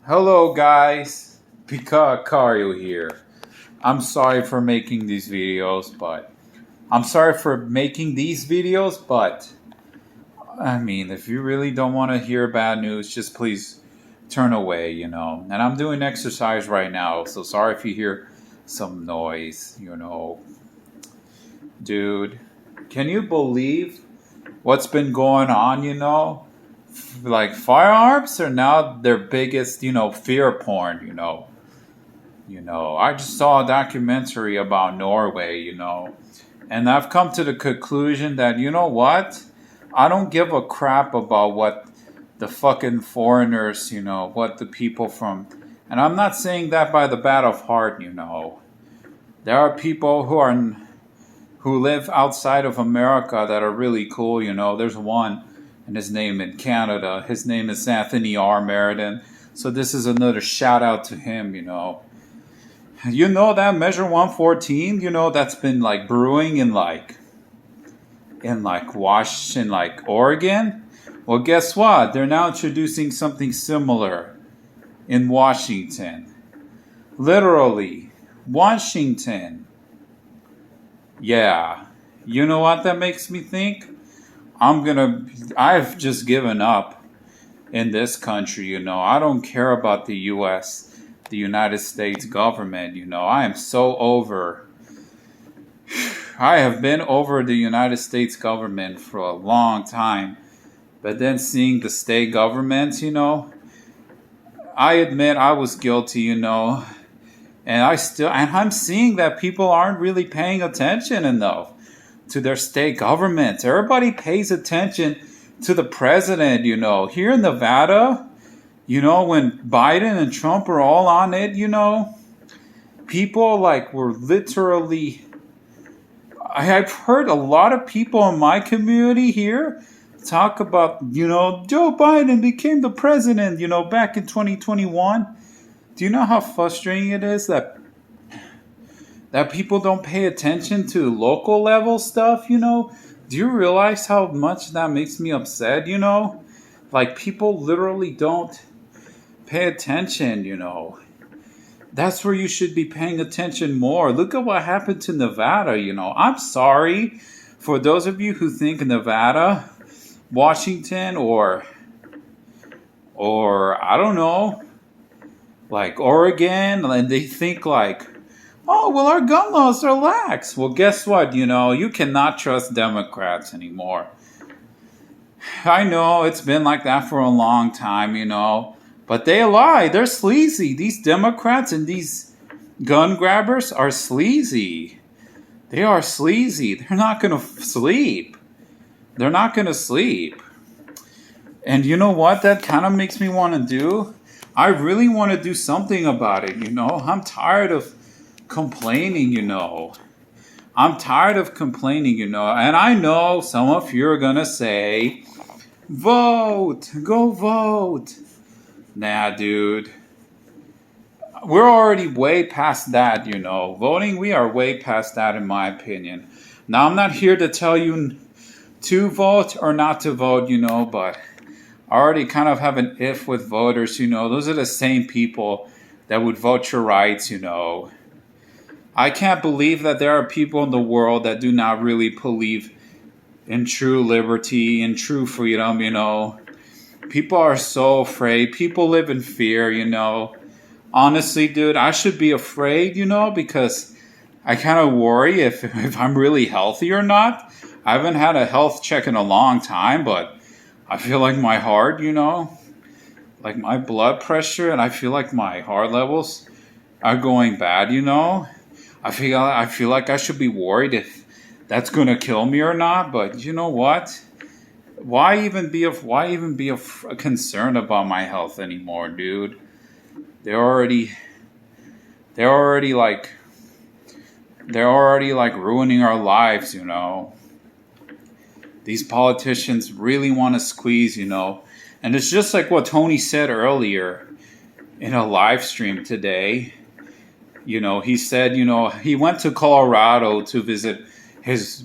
Hello guys, Pika Kario here. I'm sorry for making these videos, but I mean, if you really don't want to hear bad news, just please turn away. And I'm doing exercise right now, so sorry if you hear some noise. Dude, can you believe what's been going on? Like firearms are now their biggest fear porn. I just saw a documentary about Norway, and I've come to the conclusion that, you know what? I don't give a crap about what the fucking foreigners, what the people from, and I'm not saying that by the bad of heart. There are people who live outside of America that are really cool. There's one, and his name in Canada. His name is Anthony R. Meriden. So this is another shout out to him. You know that Measure 114, that's been like brewing in Oregon? Well, guess what? They're now introducing something similar in Washington. Literally, Washington. Yeah. You know what that makes me think? I've just given up in this country. I don't care about the US, the United States government. I am so over. I have been over the United States government for a long time. But then seeing the state governments, I admit I was guilty. And I'm seeing that people aren't really paying attention enough to their state governments. Everybody pays attention to the president. Here in Nevada, when Biden and Trump were all on it, people were literally. I've heard a lot of people in my community here talk about, Joe Biden became the president, back in 2021. Do you know how frustrating it is that people don't pay attention to local level stuff? Do you realize how much that makes me upset? Like people literally don't pay attention. That's where you should be paying attention more. Look at what happened to Nevada. I'm sorry for those of you who think Nevada, Washington, or I don't know, like Oregon, and they think oh, well, our gun laws are lax. Well, guess what? You cannot trust Democrats anymore. I know it's been like that for a long time, but they lie. They're sleazy. These Democrats and these gun grabbers are sleazy. They are sleazy. They're not going to sleep. They're not going to sleep. And you know what that kind of makes me want to do? I really want to do something about it. I'm tired of complaining. I'm tired of complaining. And I know some of you are going to say, vote, go vote. Nah, dude. We're already way past that. Voting, we are way past that, in my opinion. Now, I'm not here to tell you to vote or not to vote, but I already kind of have an if with voters. Those are the same people that would vote your rights. I can't believe that there are people in the world that do not really believe in true liberty and true freedom. People are so afraid. People live in fear. Honestly, dude, I should be afraid, because I kind of worry if I'm really healthy or not. I haven't had a health check in a long time, but I feel like my heart, like my blood pressure, and I feel like my heart levels are going bad. I feel like I should be worried if that's gonna kill me or not. But you know what? Why even be concerned about my health anymore, dude? They're already like ruining our lives. These politicians really want to squeeze. And it's just like what Tony said earlier in a live stream today. He said, he went to Colorado to visit his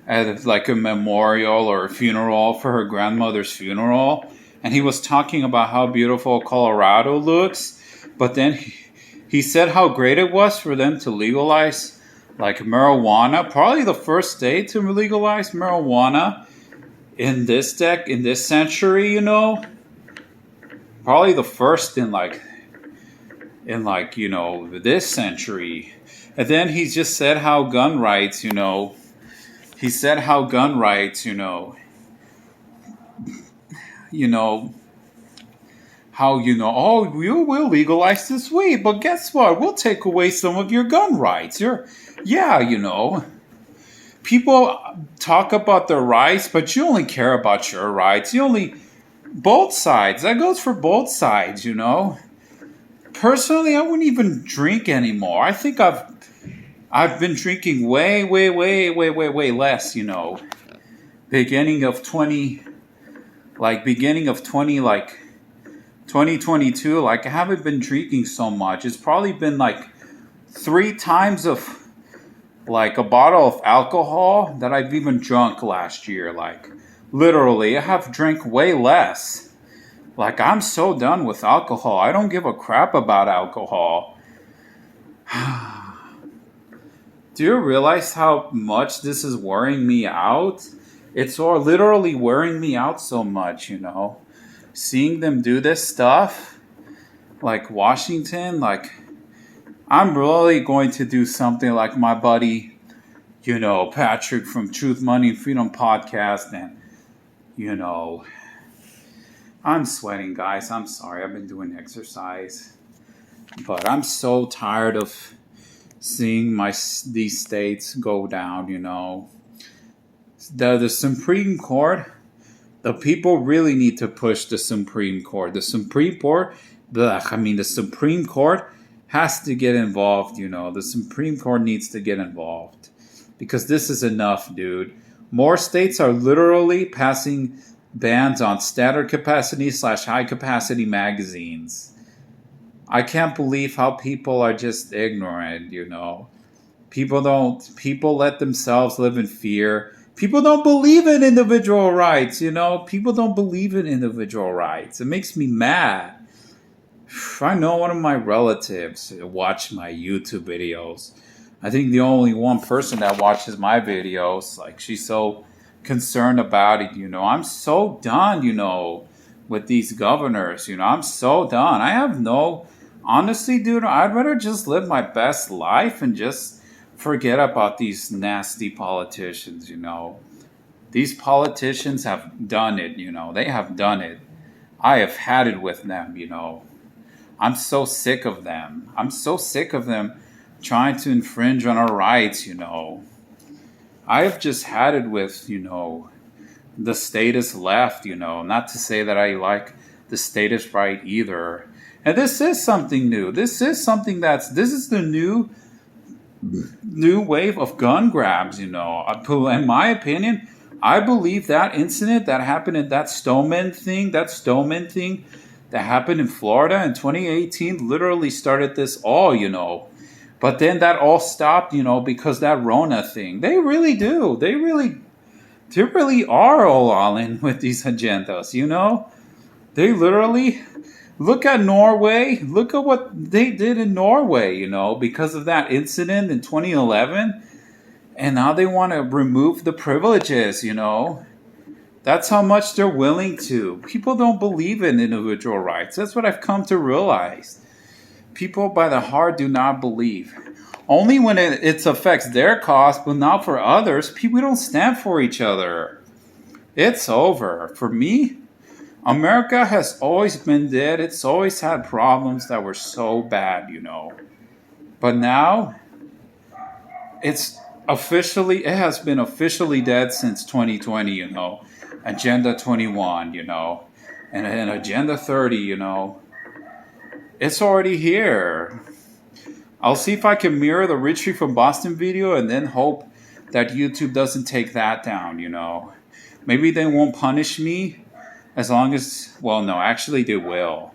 at like a memorial or a funeral for her grandmother's funeral. and he was talking about how beautiful Colorado looks, but then he said how great it was for them to legalize like marijuana, probably the first state to legalize marijuana in this century, probably the first in this century. And then he just said how gun rights, he said how gun rights, you know, how, oh, we'll legalize this weed, but guess what? We'll take away some of your gun rights. People talk about their rights, but you only care about your rights. Both sides. That goes for both sides, Personally, I wouldn't even drink anymore. I think I've been drinking way, way, way, way, way, way less, Beginning of 2022, I haven't been drinking so much. It's probably been 3 times of a bottle of alcohol that I've even drunk last year. Literally, I have drank way less. I'm so done with alcohol. I don't give a crap about alcohol. Do you realize how much this is wearing me out? It's all literally wearing me out so much, Seeing them do this stuff, like Washington, I'm really going to do something like my buddy, Patrick from Truth, Money, and Freedom podcast. And, I'm sweating, guys. I'm sorry. I've been doing exercise. But I'm so tired of seeing these states go down, The Supreme Court, the people really need to push the Supreme Court. The Supreme Court has to get involved, The Supreme Court needs to get involved. Because this is enough, dude. More states are literally passing bans on standard capacity / high capacity magazines. I can't believe how people are just ignorant, People let themselves live in fear. People don't believe in individual rights, People don't believe in individual rights. It makes me mad. I know one of my relatives watch my YouTube videos. I think the only one person that watches my videos, she's so concerned about it, I'm so done, with these governors, I'm so done. Honestly, dude, I'd rather just live my best life and just forget about these nasty politicians, These politicians have done it, They have done it. I have had it with them, I'm so sick of them. I'm so sick of them trying to infringe on our rights, I have just had it with, the status left, Not to say that I like the status right either. And this is something new. This is the new wave of gun grabs, In my opinion, I believe that incident that happened in that Stoneman thing that happened in Florida in 2018 literally started this all, But then that all stopped, because that Rona thing. They really do. They really are all in with these agendas, They literally look at Norway. Look at what they did in Norway, because of that incident in 2011. And now they want to remove the privileges, That's how much they're willing to. People don't believe in individual rights. That's what I've come to realize. People by the heart do not believe. Only when it affects their cause, but not for others. People don't stand for each other. It's over. For me, America has always been dead. It's always had problems that were so bad, But now, it has been officially dead since 2020, Agenda 21, and Agenda 30, It's already here. I'll see if I can mirror the Retreat from Boston video and then hope that YouTube doesn't take that down, Maybe they won't punish me as long as, well, no, actually they will.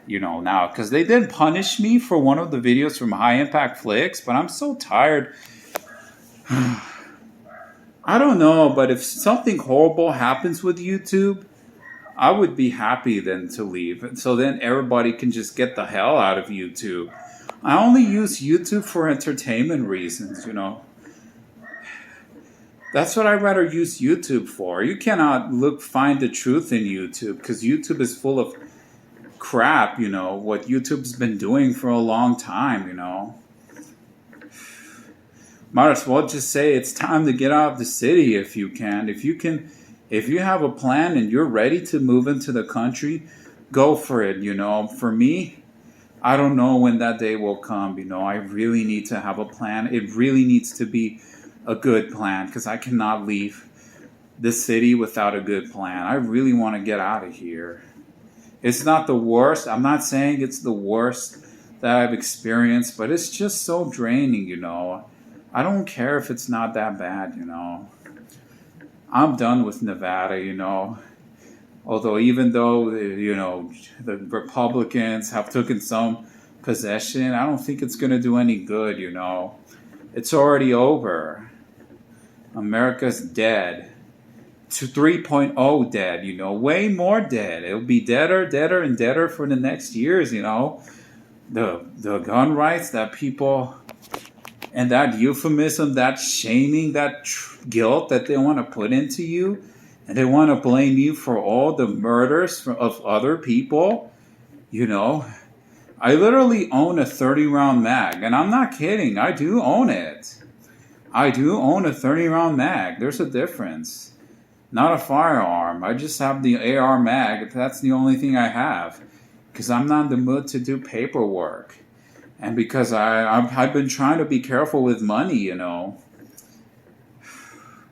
Now, because they did punish me for one of the videos from High Impact Flicks, but I'm so tired. I don't know, but if something horrible happens with YouTube, I would be happy then to leave. So then everybody can just get the hell out of YouTube. I only use YouTube for entertainment reasons, you know. That's what I'd rather use YouTube for. You cannot find the truth in YouTube because YouTube is full of crap, you know, what YouTube's been doing for a long time, you know. Might as well just say it's time to get out of the city if you can. If you have a plan and you're ready to move into the country, go for it, you know. For me, I don't know when that day will come, you know. I really need to have a plan. It really needs to be a good plan because I cannot leave the city without a good plan. I really want to get out of here. It's not the worst. I'm not saying it's the worst that I've experienced, but it's just so draining, you know. I don't care if it's not that bad, you know. I'm done with Nevada, you know. Although even though, you know, the Republicans have taken some possession, I don't think it's going to do any good, you know. It's already over. America's dead. To 3.0 dead, you know, way more dead. It'll be deader, and deader for the next years, you know. The gun rights that people, and that euphemism, that shaming, that guilt that they want to put into you, and they want to blame you for all the murders of other people, you know. I literally own a 30-round mag, and I'm not kidding. I do own it. I do own a 30-round mag. There's a difference. Not a firearm. I just have the AR mag. That's the only thing I have. Because I'm not in the mood to do paperwork. And because I've been trying to be careful with money, you know.